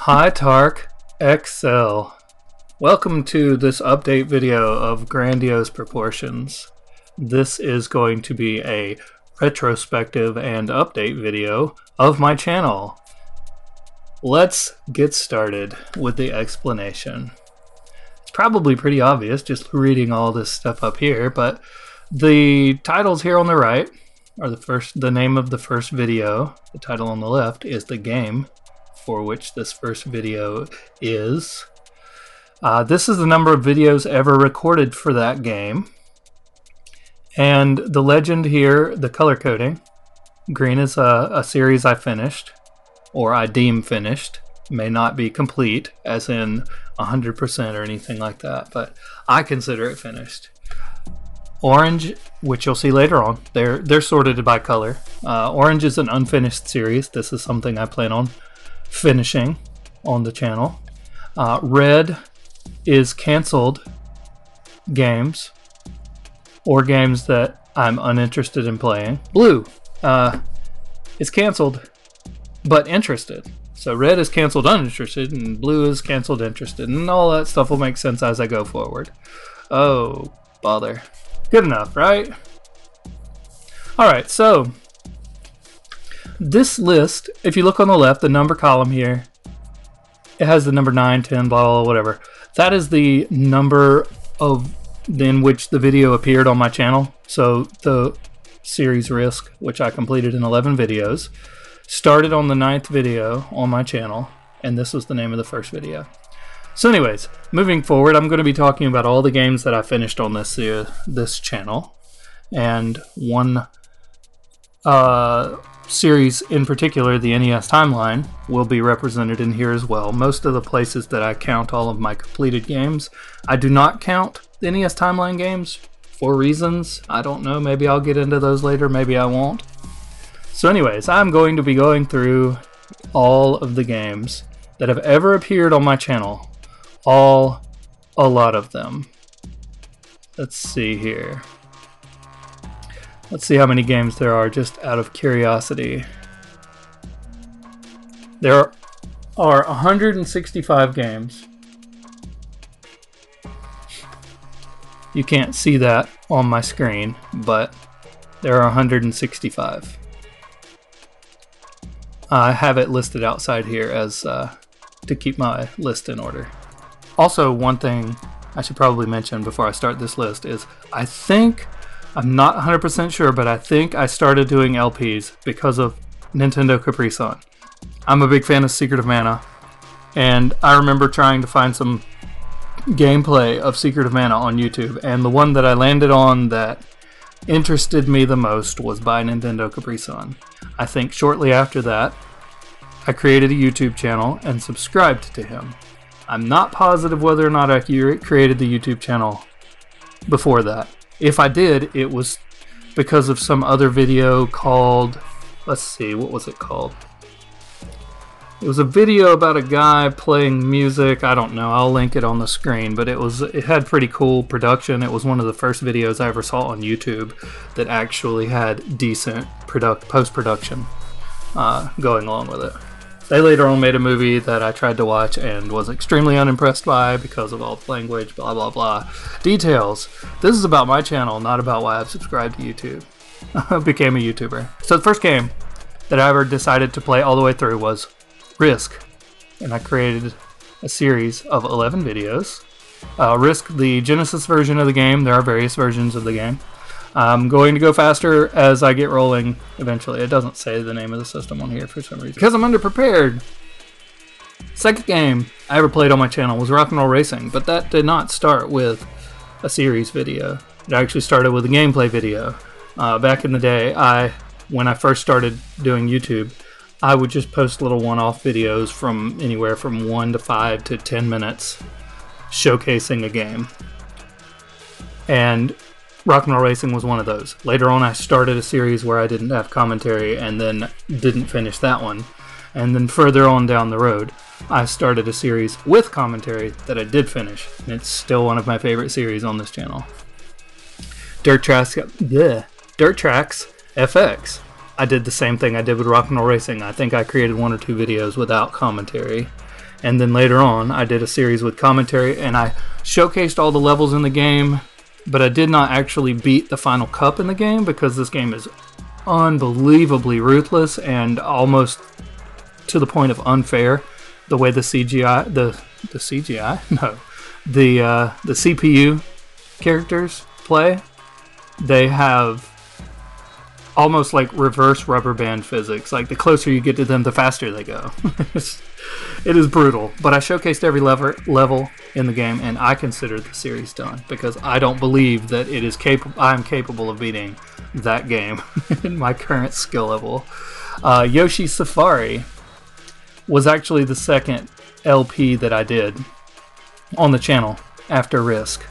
Hi Trax FX. Welcome to this update video of grandiose proportions. This is going to be a retrospective and update video of my channel. Let's get started with the explanation. It's probably pretty obvious just reading all this stuff up here, but the titles here on the right are the name of the first video. The title on the left is the game for which this first video is. This is the number of videos ever recorded for that game. And the legend here, the color coding. Green is a series I finished, or I deem finished. May not be complete, as in 100% or anything like that, but I consider it finished. Orange, which you'll see later on, they're sorted by color. Orange is an unfinished series. This is something I plan on finishing on the channel. Red is canceled games or games that I'm uninterested in playing. Blue is canceled but interested. So red is canceled uninterested and blue is canceled interested, and all that stuff will make sense as I go forward. Oh, bother. Good enough, right? Alright, so this list, if you look on the left, the number column here, it has the number 9, 10, blah, blah, whatever. That is the number in which the video appeared on my channel. So the series Risk, which I completed in 11 videos, started on the 9th video on my channel, and this was the name of the first video. So anyways, moving forward, I'm going to be talking about all the games that I finished on this channel, and one series in particular, the NES timeline, will be represented in here as well. Most of the places that I count all of my completed games, I do not count the NES timeline games for reasons. I don't know, maybe I'll get into those later, maybe I won't. So anyways, I'm going to be going through all of the games that have ever appeared on my channel. A lot of them. Let's see here. Let's see how many games there are, just out of curiosity. There are 165 games. You can't see that on my screen, but there are 165. I have it listed outside here as to keep my list in order. Also, one thing I should probably mention before I start this list is I'm not 100% sure, but I think I started doing LPs because of Nintendo Capri Sun. I'm a big fan of Secret of Mana, and I remember trying to find some gameplay of Secret of Mana on YouTube, and the one that I landed on that interested me the most was by Nintendo Capri Sun. I think shortly after that, I created a YouTube channel and subscribed to him. I'm not positive whether or not I created the YouTube channel before that. If I did, it was because of some other video called, let's see, what was it called? It was a video about a guy playing music. I don't know, I'll link it on the screen, but it had pretty cool production. It was one of the first videos I ever saw on YouTube that actually had decent post-production going along with it. They later on made a movie that I tried to watch and was extremely unimpressed by because of all the language, blah, blah, blah. Details. This is about my channel, not about why I've subscribed to YouTube. I became a YouTuber. So the first game that I ever decided to play all the way through was Risk. And I created a series of 11 videos. Risk, the Genesis version of the game. There are various versions of the game. I'm going to go faster as I get rolling eventually. It doesn't say the name of the system on here for some reason, because I'm underprepared. Second game I ever played on my channel was Rock'n'Roll Racing, but that did not start with a series video. It actually started with a gameplay video. Back in the day, when I first started doing YouTube, I would just post little one-off videos from anywhere from 1 to 5 to 10 minutes showcasing a game. And Rock'n'Roll Racing was one of those. Later on, I started a series where I didn't have commentary and then didn't finish that one. And then further on down the road, I started a series with commentary that I did finish. And it's still one of my favorite series on this channel. Trax FX. I did the same thing I did with Rock'n'Roll Racing. I think I created 1 or 2 videos without commentary. And then later on, I did a series with commentary, and I showcased all the levels in the game, but I did not actually beat the final cup in the game because this game is unbelievably ruthless and almost to the point of unfair. The way the CGI, the CPU characters play, they have almost like reverse rubber band physics. Like the closer you get to them, the faster they go. It is brutal. But I showcased every level in the game, and I consider the series done because I don't believe that it is I'm capable of beating that game in my current skill level. Yoshi Safari was actually the second LP that I did on the channel after Risk.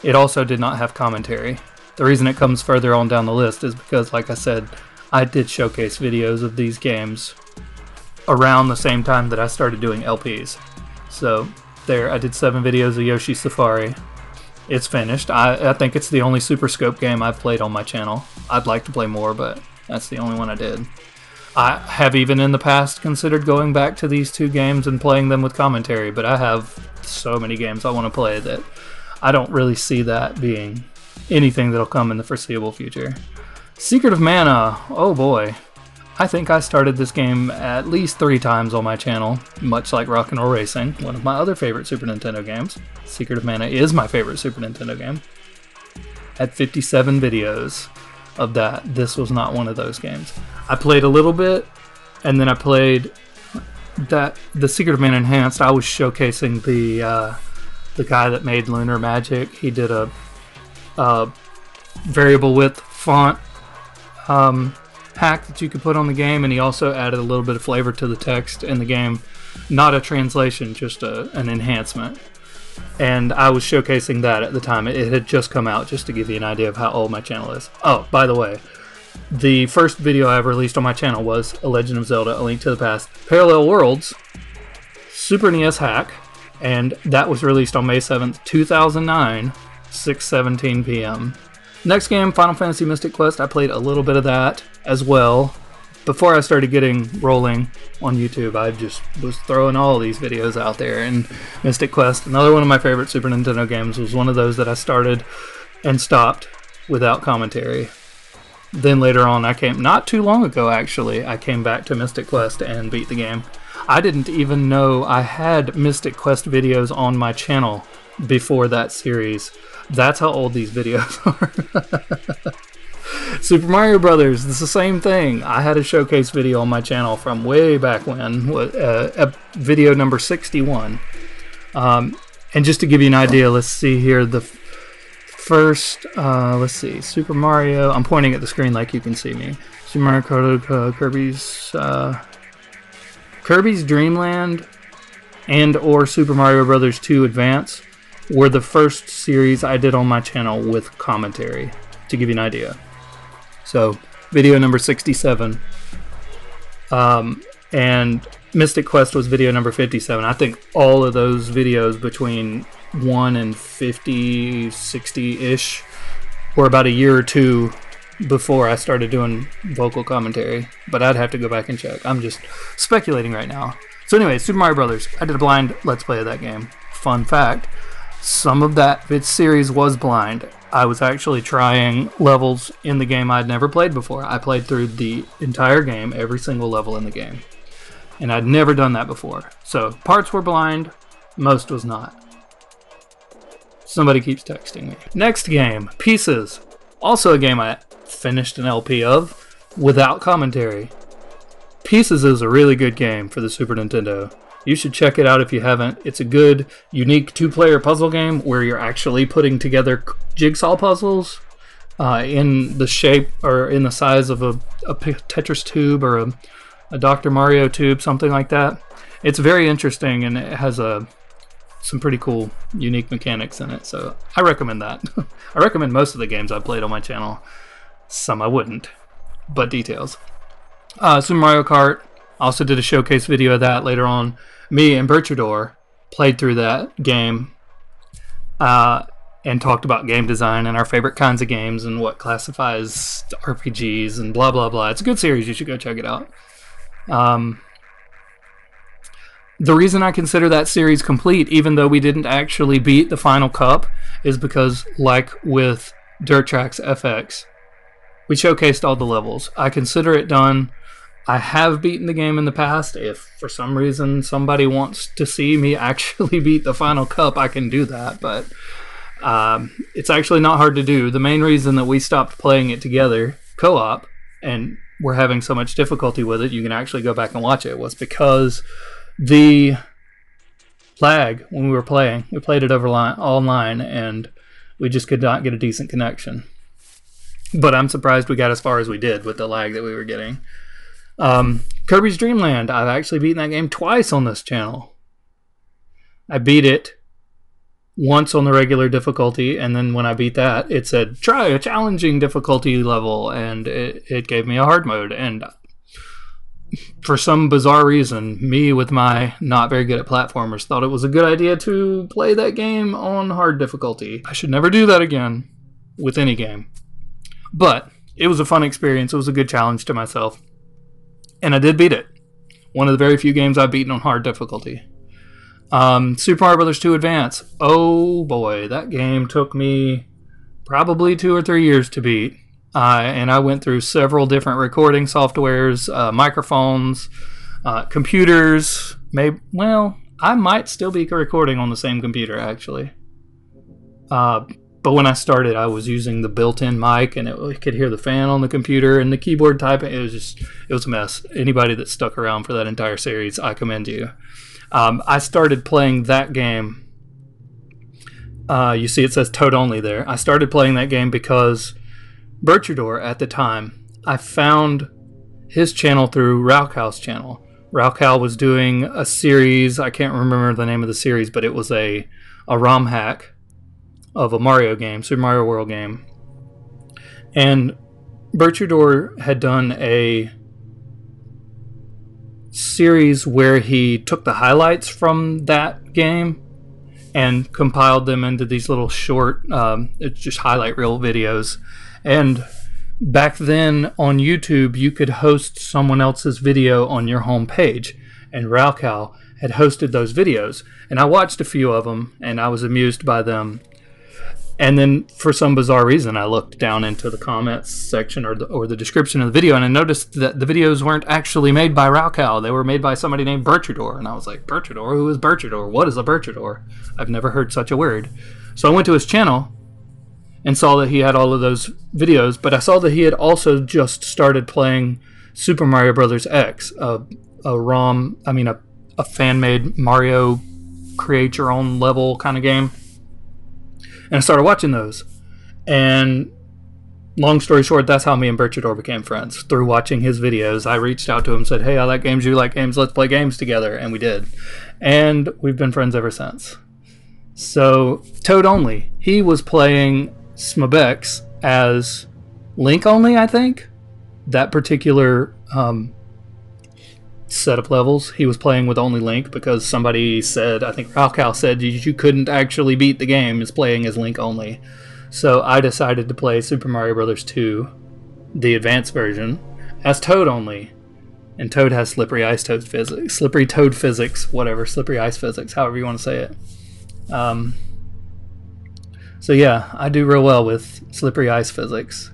It also did not have commentary. The reason it comes further on down the list is because, like I said, I did showcase videos of these games around the same time that I started doing LPs. So there, I did 7 videos of Yoshi Safari. It's finished. I think it's the only Super Scope game I've played on my channel. I'd like to play more, but that's the only one I did. I have even in the past considered going back to these 2 games and playing them with commentary, but I have so many games I want to play that I don't really see that being anything that'll come in the foreseeable future. Secret of Mana, oh boy. I think I started this game at least 3 times on my channel, much like Rock 'n' Roll Racing, one of my other favorite Super Nintendo games. Secret of Mana is my favorite Super Nintendo game. At 57 videos of that, this was not one of those games. I played a little bit, and then I played the Secret of Mana Enhanced. I was showcasing the guy that made Lunar Magic. He did a variable width font hack that you could put on the game, and he also added a little bit of flavor to the text in the game. Not a translation, just an enhancement. And I was showcasing that at the time. It had just come out, just to give you an idea of how old my channel is. Oh, by the way, the first video I ever released on my channel was A Legend of Zelda: A Link to the Past Parallel Worlds Super NES hack, and that was released on May 7th, 2009, 6:17 p.m. Next game, Final Fantasy Mystic Quest. I played a little bit of that as well. Before I started getting rolling on YouTube, I just was throwing all these videos out there. And Mystic Quest, another one of my favorite Super Nintendo games, was one of those that I started and stopped without commentary. Then later on, not too long ago actually, I came back to Mystic Quest and beat the game. I didn't even know I had Mystic Quest videos on my channel before that series. That's how old these videos are. Super Mario Brothers, it's the same thing. I had a showcase video on my channel from way back when, video number 61. And just to give you an idea, let's see here, the first, let's see, Super Mario, I'm pointing at the screen like you can see me. Super Mario Kart, Kirby's Dream Land and or Super Mario Brothers 2 Advance were the first series I did on my channel with commentary, to give you an idea. So, video number 67. And Mystic Quest was video number 57. I think all of those videos between 1 and 50, 60-ish were about a year or 2 before I started doing vocal commentary. But I'd have to go back and check. I'm just speculating right now. So anyway, Super Mario Brothers. I did a blind Let's Play of that game. Fun fact, some of that series was blind. I was actually trying levels in the game I'd never played before. I played through the entire game, every single level in the game. And I'd never done that before. So, parts were blind, most was not. Somebody keeps texting me. Next game, Pieces. Also a game I finished an LP of without commentary. Pieces is a really good game for the Super Nintendo. You should check it out if you haven't. It's a good, unique 2-player puzzle game where you're actually putting together jigsaw puzzles in the shape or in the size of a Tetris tube or a Dr. Mario tube, something like that. It's very interesting and it has some pretty cool, unique mechanics in it. So I recommend that. I recommend most of the games I've played on my channel. Some I wouldn't, but details. Super Mario Kart. I also did a showcase video of that later on. Me and Berchador played through that game and talked about game design and our favorite kinds of games and what classifies RPGs and blah blah blah. It's a good series. You should go check it out. The reason I consider that series complete, even though we didn't actually beat the final cup, is because, like with Trax FX, we showcased all the levels. I consider it done. I have beaten the game in the past. If for some reason somebody wants to see me actually beat the final cup, I can do that, but it's actually not hard to do. The main reason that we stopped playing it together, co-op, and we're having so much difficulty with it, you can actually go back and watch it, was because the lag when we were playing. We played it online, and we just could not get a decent connection. But I'm surprised we got as far as we did with the lag that we were getting. Kirby's Dream Land, I've actually beaten that game twice on this channel. I beat it once on the regular difficulty, and then when I beat that, it said, try a challenging difficulty level, and it gave me a hard mode. And for some bizarre reason, me with my not very good at platformers thought it was a good idea to play that game on hard difficulty. I should never do that again with any game. But it was a fun experience. It was a good challenge to myself. And I did beat it. One of the very few games I've beaten on hard difficulty. Super Mario Bros. 2 Advance. Oh boy, that game took me probably 2 or 3 years to beat. And I went through several different recording softwares, microphones, computers. Well, I might still be recording on the same computer, actually. But when I started, I was using the built-in mic, and it could hear the fan on the computer and the keyboard typing. It was a mess. Anybody that stuck around for that entire series, I commend you. I started playing that game. You see it says Toad Only there. I started playing that game because Bertrador, at the time, I found his channel through Raukow's channel. Raukow was doing a series, I can't remember the name of the series, but it was a ROM hack of a Mario game, Super Mario World game. And Bertrador had done a series where he took the highlights from that game and compiled them into these little short, it's just highlight reel videos. And back then on YouTube, you could host someone else's video on your home page. And Raukow had hosted those videos. And I watched a few of them, and I was amused by them. And then, for some bizarre reason, I looked down into the comments section or the description of the video, and I noticed that the videos weren't actually made by Raukow. They were made by somebody named Bertrador. And I was like, Bertrador? Who is Bertrador? What is a Bertrador? I've never heard such a word. So I went to his channel and saw that he had all of those videos, but I saw that he had also just started playing Super Mario Bros. X, a fan-made Mario create-your-own-level kind of game. And I started watching those. And long story short, that's how me and Bertrador became friends. Through watching his videos, I reached out to him and said, hey, I like games, you like games, let's play games together. And we did. And we've been friends ever since. So, Toad Only. He was playing M.U.S.C.L.E as Link Only, I think. That particular set of levels, he was playing with only Link because somebody said, I think Raukow said, you couldn't actually beat the game as playing as Link Only. So I decided to play Super Mario Bros. 2, the advanced version, as Toad Only. And Toad has slippery ice toad physics, slippery toad physics, whatever, slippery ice physics, however you want to say it. So yeah, I do real well with slippery ice physics.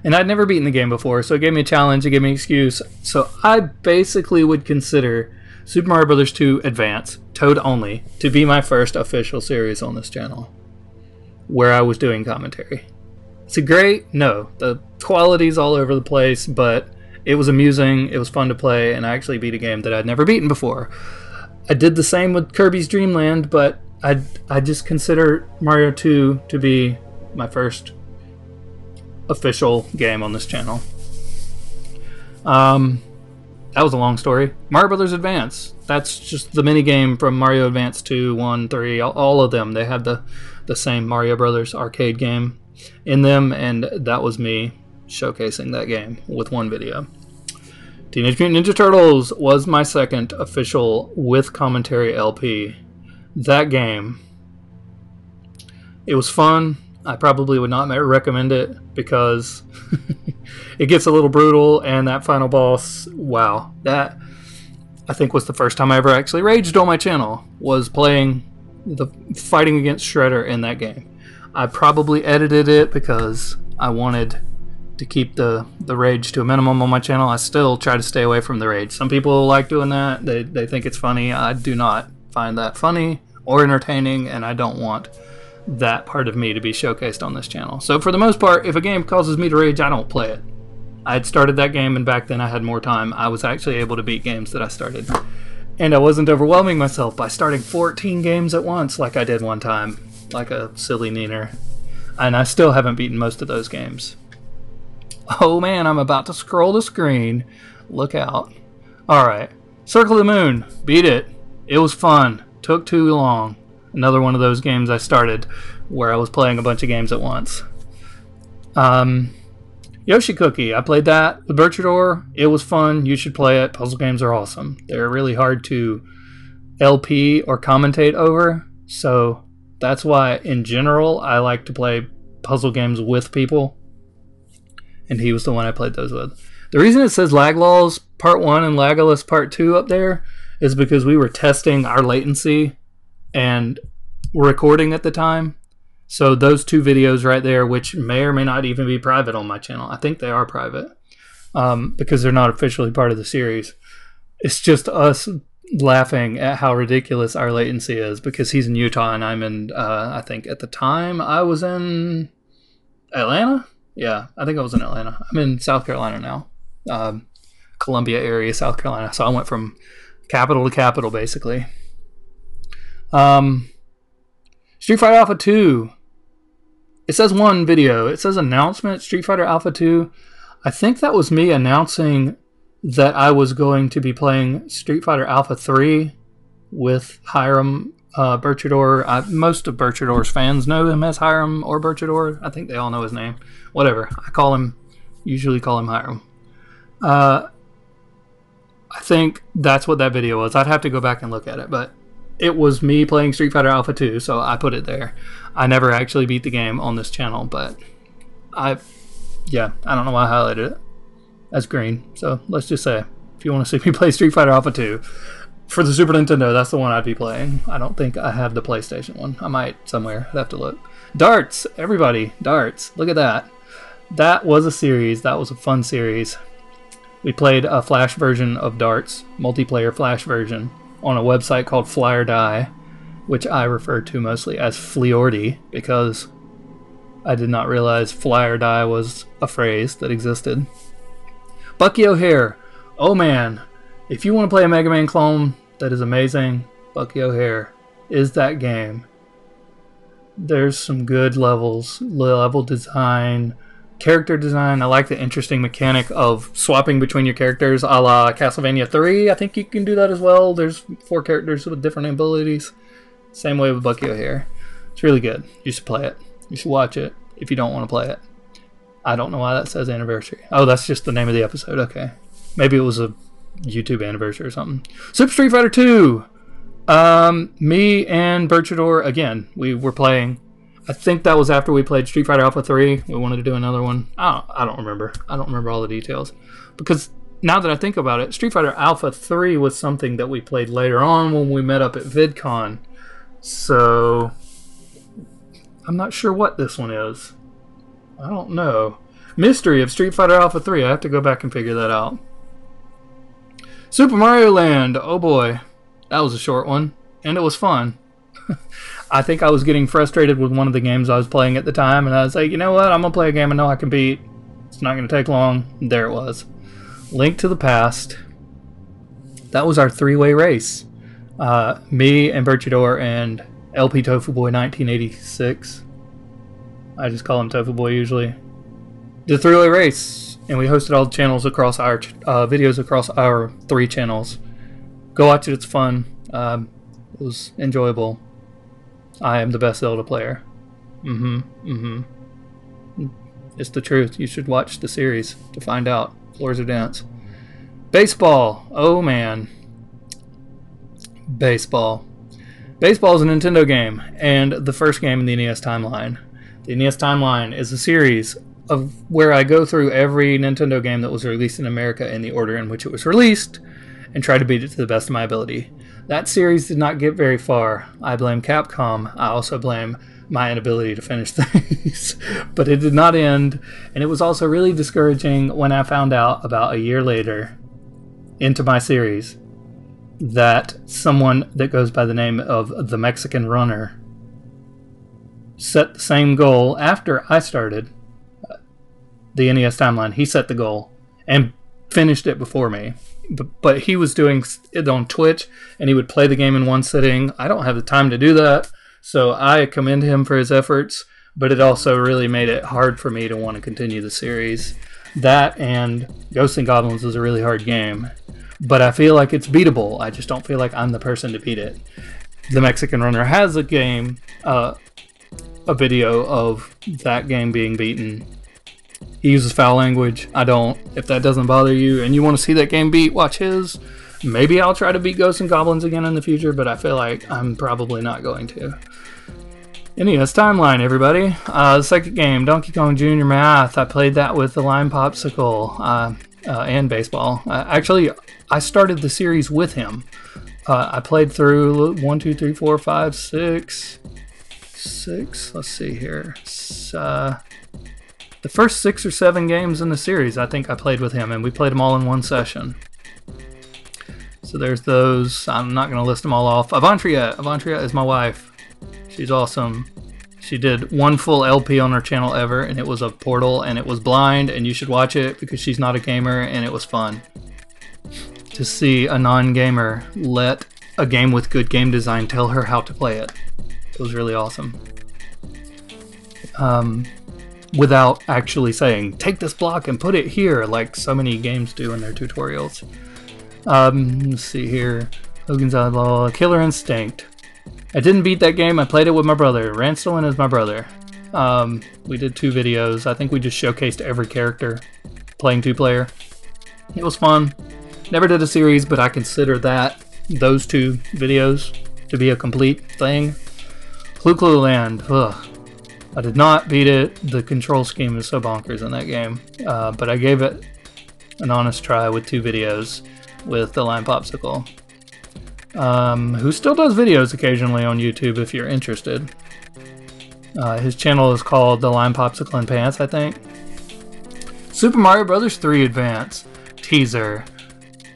And I'd never beaten the game before, so it gave me a challenge, it gave me an excuse. So I basically would consider Super Mario Bros. 2 Advance, Toad Only, to be my first official series on this channel, where I was doing commentary. Is it great? No. The quality's all over the place, but it was amusing, it was fun to play, and I actually beat a game that I'd never beaten before. I did the same with Kirby's Dream Land, but I just consider Mario 2 to be my first official game on this channel. That was a long story. Mario Brothers Advance. That's just the mini game from Mario Advance 2, 1, 3, all of them. They had the same Mario Brothers arcade game in them, and that was me showcasing that game with one video. Teenage Mutant Ninja Turtles was my second official with commentary LP. That game, it was fun. I probably would not recommend it because it gets a little brutal, and that final boss, wow. I think was the first time I ever actually raged on my channel, was playing fighting against Shredder in that game. I probably edited it because I wanted to keep the rage to a minimum on my channel. I still try to stay away from the rage. Some people like doing that. They think it's funny. I do not find that funny or entertaining, and I don't want that part of me to be showcased on this channel. So for the most part, if a game causes me to rage, I don't play it. I had started that game, and back then I had more time. I was actually able to beat games that I started. And I wasn't overwhelming myself by starting 14 games at once like I did one time, like a silly neener. And I still haven't beaten most of those games. Oh man, I'm about to scroll the screen. Look out. Alright. Circle of the Moon. Beat it. It was fun. Took too long. Another one of those games I started where I was playing a bunch of games at once. Yoshi Cookie. I played that with Birchador. It was fun. You should play it. Puzzle games are awesome. They're really hard to LP or commentate over. So that's why, in general, I like to play puzzle games with people. And he was the one I played those with. The reason it says Laglaws Part 1 and Lagalus Part 2 up there is because we were testing our latency and recording at the time. So those two videos right there, which may or may not even be private on my channel. I think they are private because they're not officially part of the series. It's just us laughing at how ridiculous our latency is because he's in Utah and I'm in, I think at the time I was in Atlanta. Yeah, I think I was in Atlanta. I'm in South Carolina now. Columbia area, South Carolina. So I went from capital to capital, basically. Street Fighter Alpha 2. It says one video. It says announcement, Street Fighter Alpha 2. I think that was me announcing that I was going to be playing Street Fighter Alpha 3 with Hiram Birchador. Most of Birchador's fans know him as Hiram or Birchador. I think they all know his name. Whatever. Usually call him Hiram. I think that's what that video was. I'd have to go back and look at it, but it was me playing Street Fighter Alpha 2, so I put it there. I never actually beat the game on this channel, but I don't know why I highlighted it as green. So let's just say, if you want to see me play Street Fighter Alpha 2 for the Super Nintendo, that's the one I'd be playing. I don't think I have the PlayStation one. I might somewhere. I'd have to look. Darts, everybody, darts. Look at that. That was a series. That was a fun series. We played a Flash version of darts, multiplayer Flash version, on a website called Fly or Die, which I refer to mostly as Fleordy because I did not realize Fly or Die was a phrase that existed. Bucky O'Hare. Oh man, if you want to play a Mega Man clone that is amazing, Bucky O'Hare is that game. There's some good levels, level design, character design. I like the interesting mechanic of swapping between your characters, a la Castlevania 3. I think you can do that as well. There's 4 characters with different abilities. Same way with Bucky O'Hare. It's really good. You should play it. You should watch it if you don't want to play it. I don't know why that says anniversary. Oh, that's just the name of the episode. Okay. Maybe it was a YouTube anniversary or something. Super Street Fighter 2. Me and Birchador, again, we were playing. I think that was after we played Street Fighter Alpha 3. We wanted to do another one. I don't remember. I don't remember all the details. Because now that I think about it, Street Fighter Alpha 3 was something that we played later on when we met up at VidCon. So I'm not sure what this one is. I don't know. Mystery of Street Fighter Alpha 3. I have to go back and figure that out. Super Mario Land. Oh boy. That was a short one. And it was fun. I think I was getting frustrated with one of the games I was playing at the time, and I was like, you know what? I'm going to play a game I know I can beat. It's not going to take long. There it was. Link to the Past. That was our 3-way race. Me and Birchador and LP Tofu Boy 1986. I just call him Tofu Boy usually. The 3-way race, and we hosted all the channels across our videos across our 3 channels. Go watch it. It's fun. It was enjoyable. I am the best Zelda player. It's the truth. You should watch the series to find out. Floors of Dance. Baseball. Oh man. Baseball. Baseball is a Nintendo game, and the first game in the NES timeline. The NES timeline is a series of where I go through every Nintendo game that was released in America in the order in which it was released, and tried to beat it to the best of my ability. That series did not get very far. I blame Capcom. I also blame my inability to finish things. But it did not end, and it was also really discouraging when I found out about a year later into my series that someone that goes by the name of the Mexican Runner set the same goal after I started the NES timeline. He set the goal and finished it before me. But he was doing it on Twitch, and he would play the game in one sitting. I don't have the time to do that, so I commend him for his efforts, but it also really made it hard for me to want to continue the series. That and Ghosts and Goblins is a really hard game, but I feel like it's beatable. I just don't feel like I'm the person to beat it. The Mexican Runner has a game, a video of that game being beaten. He uses foul language. I don't. If that doesn't bother you and you want to see that game beat, watch his. Maybe I'll try to beat Ghosts and Goblins again in the future, but I feel like I'm probably not going to. NES timeline, everybody. The second game, Donkey Kong Jr. Math. I played that with the Lime Popsicle and baseball. Actually, I started the series with him. I played through 1, 2, 3, 4, 5, 6. Let's see here. The first 6 or 7 games in the series, I think I played with him, and we played them all in one session. So there's those. I'm not going to list them all off. Avantria is my wife. She's awesome. She did one full LP on her channel ever, and it was a Portal, and it was blind, and you should watch it because she's not a gamer, and it was fun to see a non-gamer let a game with good game design tell her how to play it. It was really awesome. Without actually saying, take this block and put it here, like so many games do in their tutorials. Let's see here. Hogan's Volleyball, Killer Instinct. I didn't beat that game. I played it with my brother. Ranstelin is my brother. We did 2 videos. I think we just showcased every character playing 2-player. It was fun. Never did a series, but I consider those 2 videos to be a complete thing. Clu Clu Land. Ugh. I did not beat it. The control scheme is so bonkers in that game. But I gave it an honest try with 2 videos with the Lime Popsicle. Who still does videos occasionally on YouTube if you're interested. His channel is called The Lime Popsicle and Pants, I think. Super Mario Bros. 3 Advance teaser.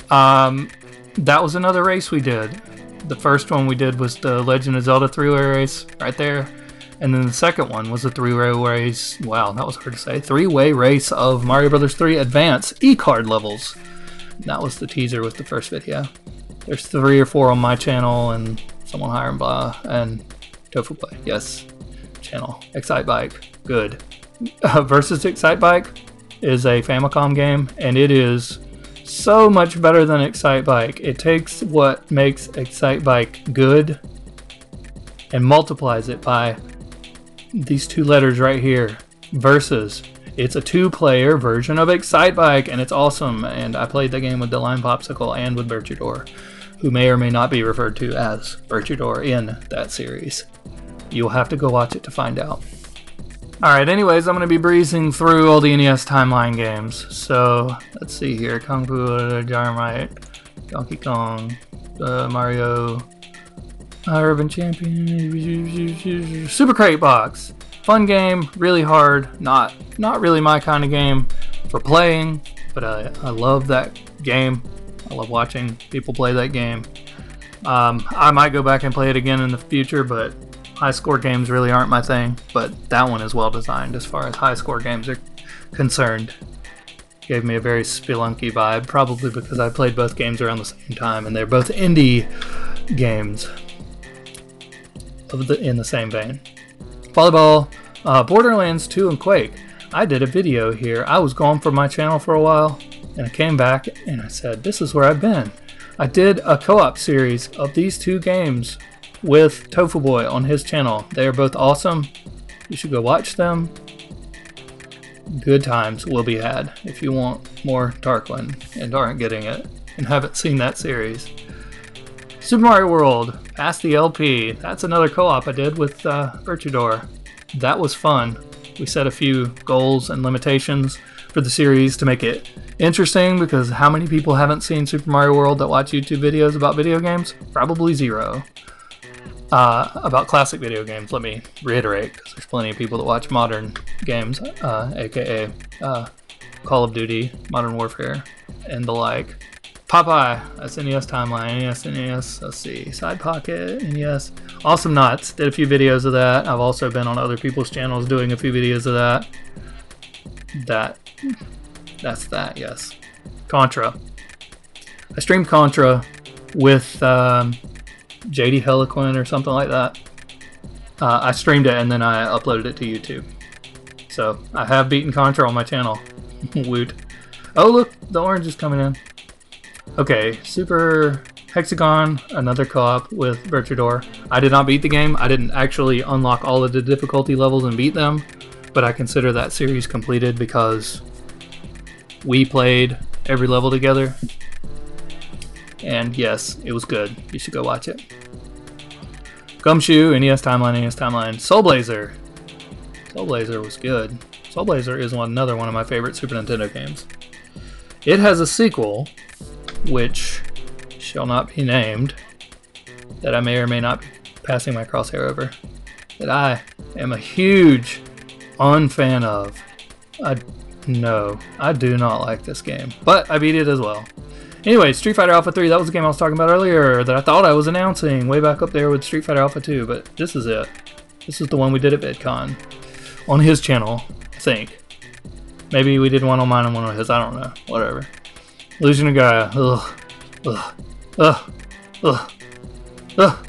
That was another race we did. The first one we did was the Legend of Zelda 3-way race right there. And then the second one was a 3-way race. Wow, that was hard to say. 3-way race of Mario Bros. 3 Advance E-card levels. That was the teaser with the first video. There's 3 or 4 on my channel and Someone Higher and blah. And Tofu Play, yes. Channel. Excitebike, good. Versus Excitebike is a Famicom game, and it is so much better than Excitebike. It takes what makes Excitebike good and multiplies it by these 2 letters right here. Versus. It's a 2-player version of Excitebike, and it's awesome. And I played the game with the Lime Popsicle and with Virtudor, who may or may not be referred to as Virtudor in that series. You'll have to go watch it to find out. Alright, anyways, I'm going to be breezing through all the NES timeline games. So, let's see here. Kung Fu, Gyromite, Donkey Kong, Mario, Urban Champion, Super Crate Box. Fun game, really hard, not really my kind of game for playing, but I love that game. I love watching people play that game. I might go back and play it again in the future, but high score games really aren't my thing. But that one is well designed as far as high score games are concerned. Gave me a very Spelunky vibe, probably because I played both games around the same time, and they're both indie games in the same vein. Volleyball, Borderlands 2 and Quake. I did a video here. I was gone from my channel for a while, and I came back and I said, this is where I've been. I did a co-op series of these 2 games with Tofu Boy on his channel. They are both awesome. You should go watch them. Good times will be had if you want more Tarquin and aren't getting it and haven't seen that series. Super Mario World, Past the LP. That's another co-op I did with Virtudor. That was fun. We set a few goals and limitations. for the series to make it interesting, because how many people haven't seen Super Mario World that watch YouTube videos about video games? Probably zero. About classic video games, let me reiterate, because there's plenty of people that watch modern games, aka Call of Duty, Modern Warfare, and the like. Popeye, that's NES Timeline, NES, let's see, Side Pocket, NES. Awesome Knots, did a few videos of that. I've also been on other people's channels doing a few videos of that. That's that, yes. Contra. I streamed Contra with JD Heliquin or something like that. I streamed it and then I uploaded it to YouTube. So I have beaten Contra on my channel. Woot. Oh look, the orange is coming in. Okay, Super Hexagon, another co-op with Virtuador. I did not beat the game. I didn't actually unlock all of the difficulty levels and beat them, but I consider that series completed because we played every level together. And yes, it was good. You should go watch it. Gumshoe, NES Timeline. Soul Blazer. Soul Blazer was good. Soul Blazer is another one of my favorite Super Nintendo games. It has a sequel, which shall not be named, that I may or may not be passing my crosshair over, that I am a huge unfan of. No, I do not like this game, but I beat it as well. Anyway, Street Fighter Alpha 3, that was the game I was talking about earlier that I thought I was announcing way back up there with Street Fighter Alpha 2, but this is it. This is the one we did at VidCon. On his channel, I think. Maybe we did one on mine and one on his, I don't know. Whatever. Illusion of Gaia. Ugh. Ugh. Ugh. Ugh. Ugh.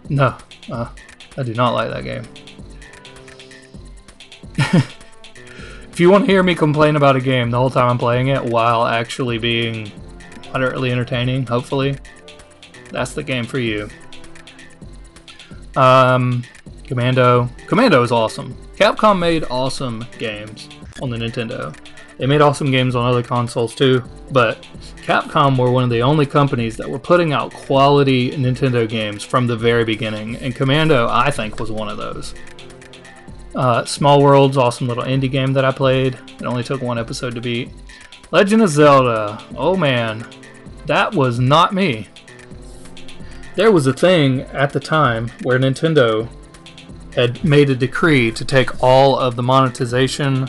No. I do not like that game. If you want to hear me complain about a game the whole time I'm playing it while actually being moderately entertaining, hopefully, that's the game for you. Commando. Commando is awesome. Capcom made awesome games on the Nintendo. They made awesome games on other consoles too, but Capcom were one of the only companies that were putting out quality Nintendo games from the very beginning, and Commando, I think, was one of those. Small World's awesome little indie game that I played. It only took one episode to beat. Legend of Zelda. Oh man, that was not me. There was a thing at the time where Nintendo had made a decree to take all of the monetization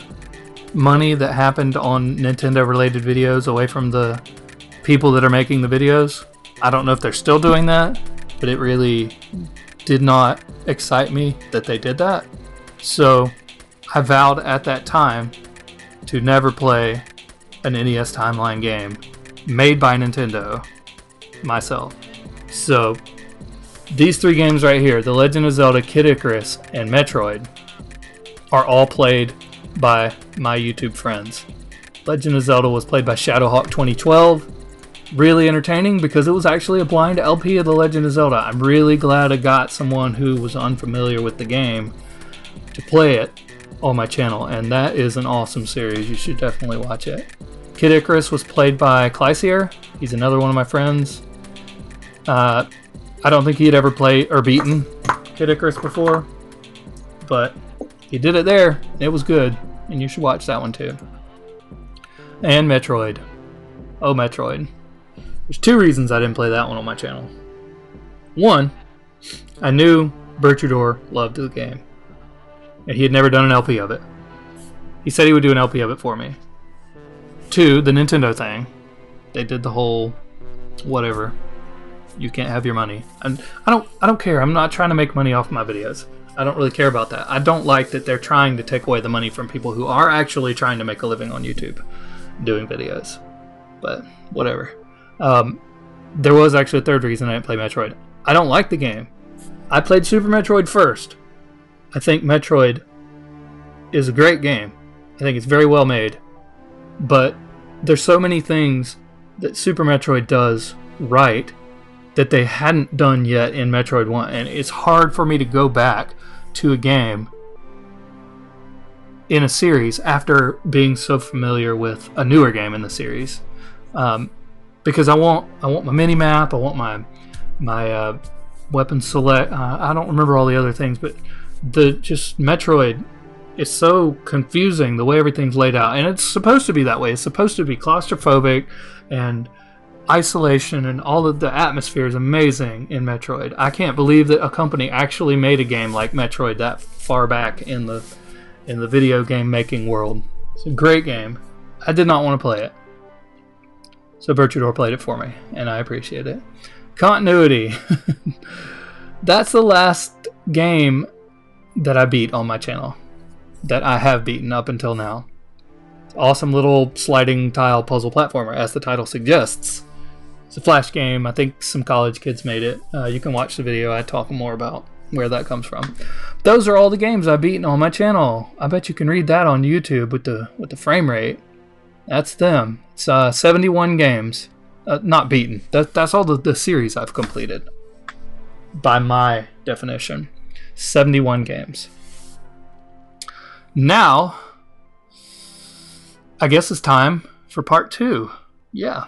money that happened on Nintendo related videos away from the people that are making the videos. I don't know if they're still doing that, but it really did not excite me that they did that. So I vowed at that time to never play an NES Timeline game made by Nintendo myself. So these three games right here, The Legend of Zelda, Kid Icarus, and Metroid, are all played by my YouTube friends. Legend of Zelda was played by Shadowhawk 2012. Really entertaining because it was actually a blind LP of The Legend of Zelda. I'm really glad I got someone who was unfamiliar with the game to play it on my channel, and that is an awesome series. You should definitely watch it. Kid Icarus was played by Clysier. He's another one of my friends. I don't think he had ever played or beaten Kid Icarus before, but he did it there. It was good, and you should watch that one too. And Metroid. Oh, Metroid. There's two reasons I didn't play that one on my channel. One, I knew Virtuador loved the game, and he had never done an LP of it. He said he would do an LP of it for me. Two, the Nintendo thing. They did the whole whatever. You can't have your money. And I don't care. I'm not trying to make money off my videos. I don't really care about that. I don't like that they're trying to take away the money from people who are actually trying to make a living on YouTube doing videos. But whatever. There was actually a third reason I didn't play Metroid. I don't like the game. I played Super Metroid first. I think Metroid is a great game. I think it's very well made. But there's so many things that Super Metroid does right that they hadn't done yet in Metroid 1. And it's hard for me to go back to a game in a series after being so familiar with a newer game in the series. Because I want my mini-map, I want my weapon select. I don't remember all the other things, but just Metroid It's so confusing the way everything's laid out, and it's supposed to be that way. It's supposed to be claustrophobic, and isolation, and all of the atmosphere is amazing in Metroid. I can't believe that a company actually made a game like Metroid that far back in the video game making world. It's a great game. I did not want to play it, so Virtuador played it for me, and I appreciate it. Continuity. That's the last game that I beat on my channel, that I have beaten up until now. Awesome little sliding tile puzzle platformer, as the title suggests. It's a Flash game. I think some college kids made it. You can watch the video. I talk more about where that comes from. Those are all the games I've beaten on my channel. I bet you can read that on YouTube with the frame rate. That's them. It's 71 games. Not beaten. That's all the series I've completed. By my definition. 71 games. Now, I guess it's time for part 2. Yeah.